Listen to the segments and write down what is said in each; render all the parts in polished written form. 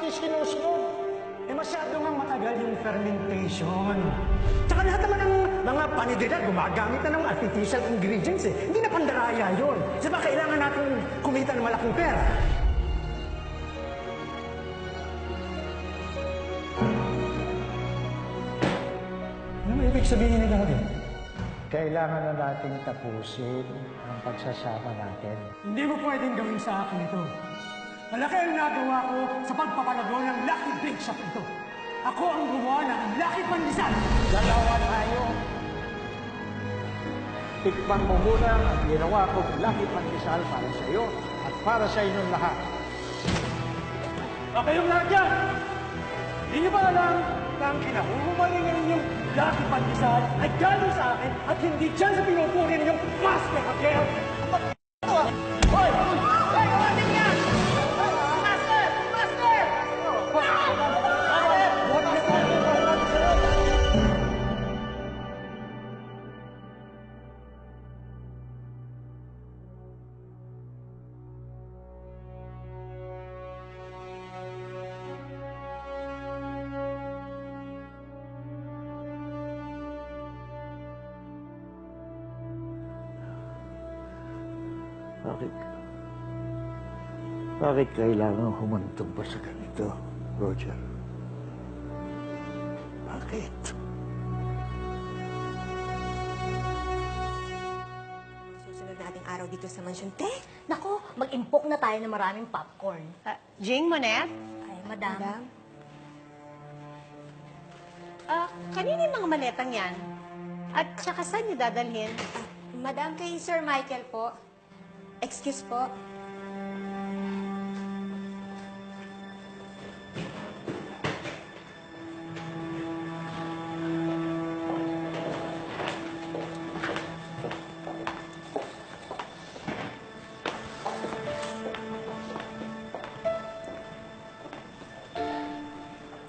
natin sinusunod. Eh masyado nga matagal yung fermentation. Tsaka lahat naman ng mga panididad gumagamit na ng artificial ingredients eh. Hindi na pandaraya yun. Diba kailangan natin kumita ng malaking pera? Ano ibig sabihin nila rin? Kailangan na natin tapusin ang pagsasama natin. Hindi mo pwedeng gawin sa akin ito. Malaki ang nagawa ko sa pagpapalago ng Lucky Bake Shop ito. Ako ang gumawa ng Lucky Pandesal. Dalawa tayo. Tikman mo muna ang ginawa kong Lucky Pandesal para sa iyo at para sa inyong lahat. O kayong lahat yan! Hindi niyo ba alam na ang kinahuhumaling ng inyong Lucky Pandesal ay galing sa akin at hindi dyan sa pinupuri ninyong Master Raquel? Hoy! Bakit kailangan humantong pa sa ganito, Roger? Bakit? Susunod nating araw dito sa mansyon. Nako, mag-impok na tayo ng maraming popcorn. Jing Monet? Ay, madam. Kanina yung mga maletang yan? At saka saan niyo dadalhin? Madam, kay Sir Michael po. Excuse po.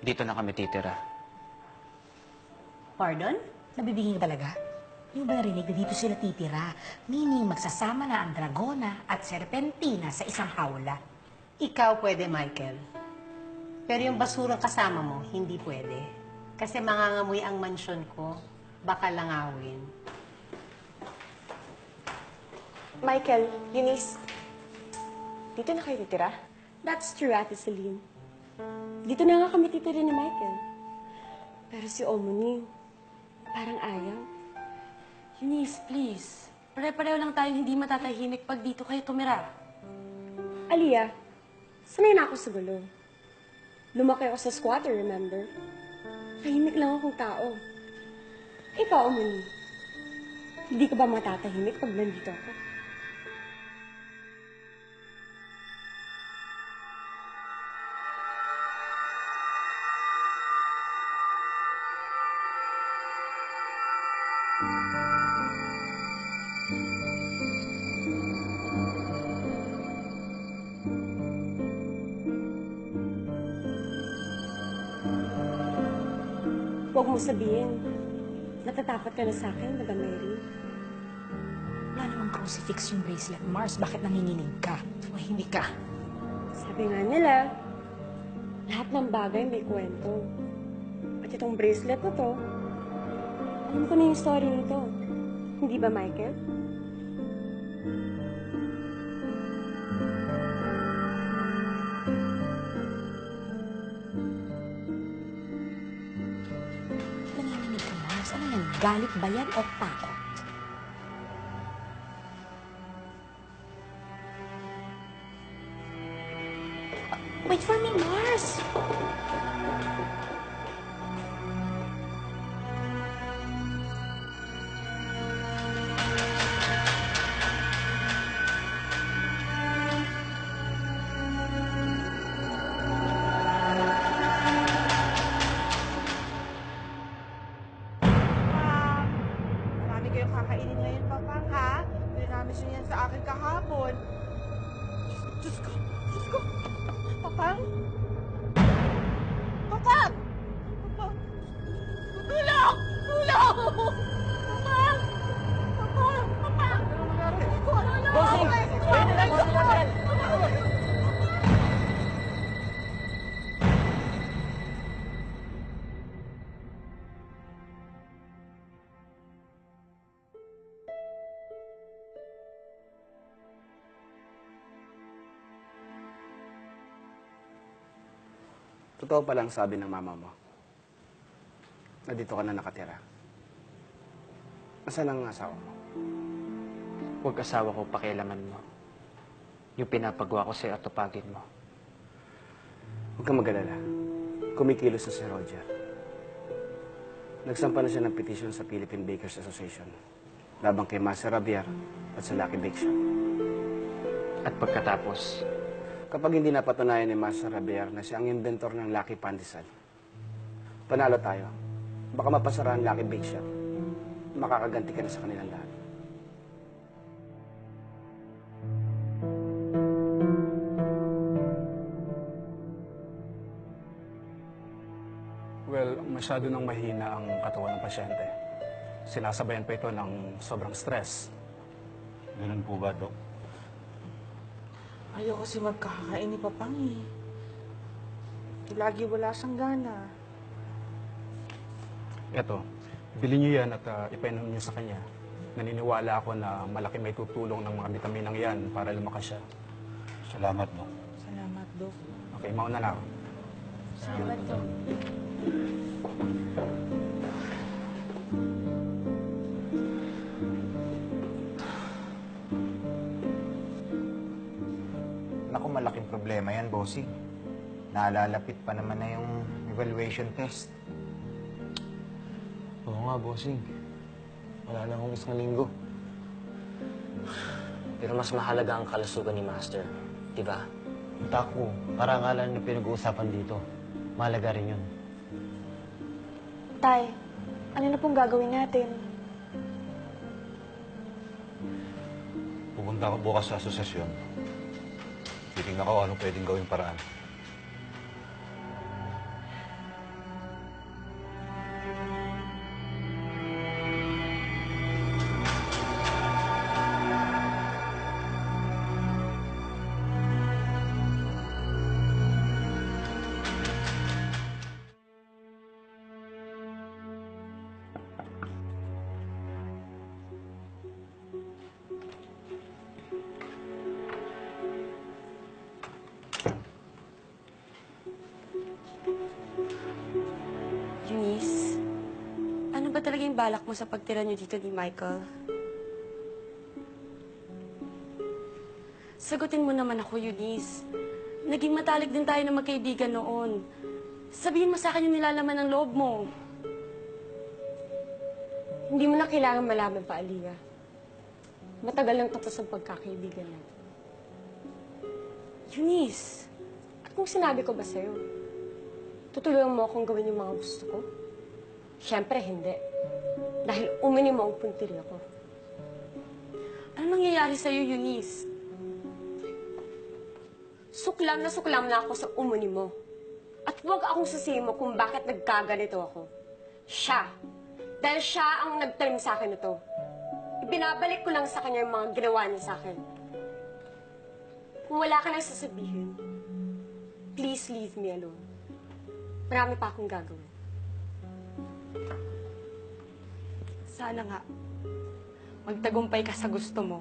Dito na kami titira. Pardon? Nabibiging ka talaga? Yung ba narinig na dito sila titira? Meaning magsasama na ang Dragona at Serpentina sa isang hawla. Ikaw pwede, Michael. Pero yung basurang kasama mo, hindi pwede. Kasi mangangamoy ang mansyon ko, baka langawin. Michael, Eunice, dito na kayo titira? That's true, Ate Celine. Dito na nga kami titira ni Michael. Pero si Omoni, parang ayaw. Eunice, please. Pare-pareho lang tayo hindi matatahimik pag dito kayo tumira. Aliyah, sanay na ako sa gulo. Lumaki ako sa squatter, remember? Tahimik lang akong tao. Ikaw, Omoni, hindi ka ba matatahimik pag nandito ako? Huwag mo sabihin, natatakot ka na sa akin, Madam Mary. Wala namang crucifix yung bracelet, Mars. Bakit nanginginig ka? Tumahimik ka. Sabi nga nila, lahat ng bagay may kwento. At itong bracelet na to, alam ko na yung story nito. Hindi ba, Michael? Nanginginig ka, Mars. Ano yan? Galit ba yan o takot? Wait for me, Mars! Marami kayong kakainin ngayon, Papang, ha? Hindi namin siya yan sa akin kahapon. Diyos ko! Diyos ko! Papang? Papang! Papang! Tulong! Tulong! Papang! Papang! Papang! Tulong! Bossing! Wait na lang! Totoo palang sabi ng mama mo na dito ka na nakatira. Nasaan ang asawa mo? Huwag asawa ko pakialaman mo. Yung pinapagawa ko sa'yo at tupagin mo. Huwag kang mag-alala. Kumikilos na si Roger. Nagsampa na siya ng petition sa Philippine Bakers Association labang kay Master Javier at sa Lucky Bake Shop. At pagkatapos, Kapag hindi napatunayan ni Master Javier na siya ang inventor ng Lucky Pandesal, panalo tayo. Baka mapasara ang Lucky Bake Shop. Makakaganti ka na sa kanilang lahat. Well, masyado nang mahina ang katawan ng pasyente. Sinasabayan pa ito ng sobrang stress. Ganun po ba, Dok? Ayaw kasi magkakain ni Papang eh. Lagi wala siyang gana. Eto, bilhin niyo yan at ipainom niyo sa kanya. Naniniwala ako na malaki may tutulong ng mga bitaminang yan para lumakas siya. Salamat, Dok. Salamat, Dok. Okay, mauna na ako. Salamat to. Naku, malaking problema yan, bossing. Nalalapit pa naman na yung evaluation test. Oo nga, bossing. Wala na akong isang linggo. Pero mas mahalaga ang kalusugan ni Master, di ba? Tako, parangalan na pinag-uusapan dito. Mahalaga rin yun. Tay, ano na pong gagawin natin? Pupunta ako bukas sa asosasyon. Titingnan ko anong pwedeng gawing paraan. Eunice, ano ba talaga yung balak mo sa pagtira niyo dito ni Michael? Sagutin mo naman ako, Eunice. Naging matalik din tayo na magkaibigan noon. Sabihin mo sa akin yung nilalaman ng loob mo. Hindi mo na kailangan malaman pa, Aliyah. Matagal lang tapos ang pagkakaibigan natin. Eunice, At kung sinabi ko ba sa'yo, tutulungan mo akong gawin yung mga gusto ko? Siyempre, hindi. Dahil umini mo ang puntili ako. ano nangyayari sa'yo, Eunice? Suklam na ako sa umuni mo. At huwag akong sisihin mo kung bakit nagkaganito ako. Siya. Dahil siya ang nagtalim sa akin ito. Ibinabalik ko lang sa kanya yung mga ginawa niya sa akin. Kung wala ka nang sasabihin, please leave me alone. Marami pa akong gagawin. Sana nga, magtagumpay ka sa gusto mo.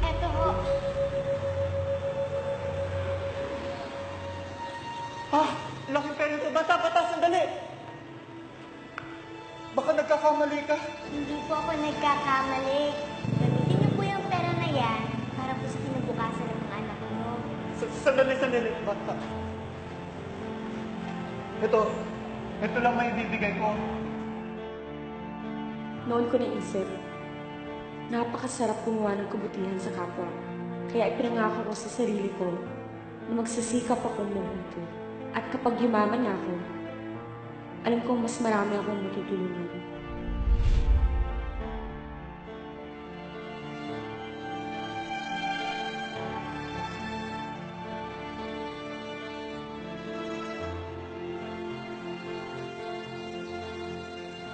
Eto ho. Laking pera ito. Bata, sandali. Baka nagkakamali ka. Hindi po ako nagkakamali. Gamitin niyo po yung pera na yan para po sa kinabukasan ng mga anak mo. Sandali. Bata. Ito lang may bibigay ko. Noon ko naisip, napakasarap gumawa ng kabutihan sa kapwa. Kaya ipinangako ko sa sarili ko na magsisikap akong mabuti. At kapag yumaman na ako, alam kong mas marami akong matutulungan.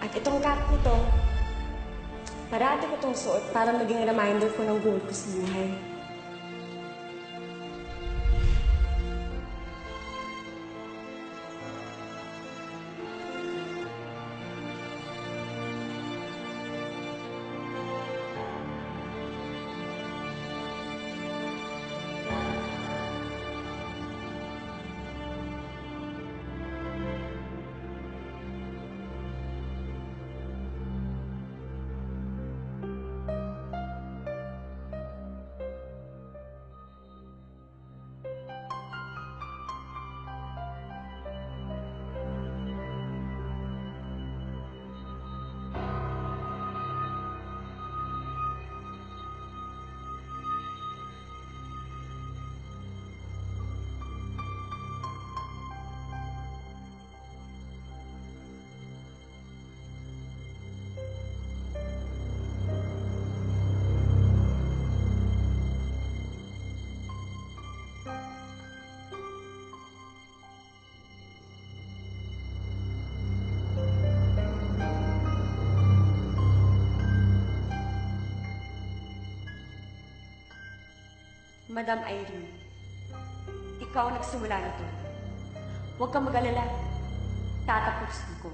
At itong cup nito, Parati ko itong suot para maging reminder ko ng goal ko sa buhay. Madam Irene, ikaw ang nagsimula nito. Huwag kang mag-alala. Tatapusin ko.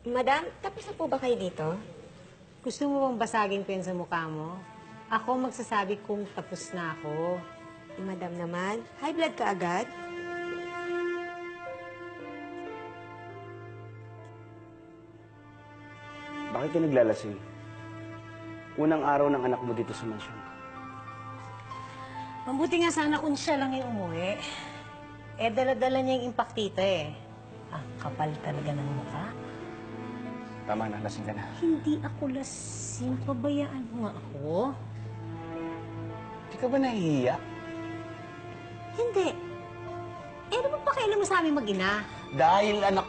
Madam, tapos na po ba kayo dito? Gusto mo bang basagin ko yun sa mukha mo? Ako magsasabi kung tapos na ako. Madam naman, high blood ka agad? Bakit ka naglalasing? Unang araw ng anak mo dito sa mansyon. Mabuti nga sana kung siya lang yung umuwi. Eh, dala-dala niya yung impaktita eh. Ang kapal talaga ng mukha. Tama na, lasing ka na. Hindi ako lasing. Pabayaan mo nga ako. Di ka ba nahihiya? Hindi. Eh, ano ba pakialam mo sa aming mag-ina? Dahil anak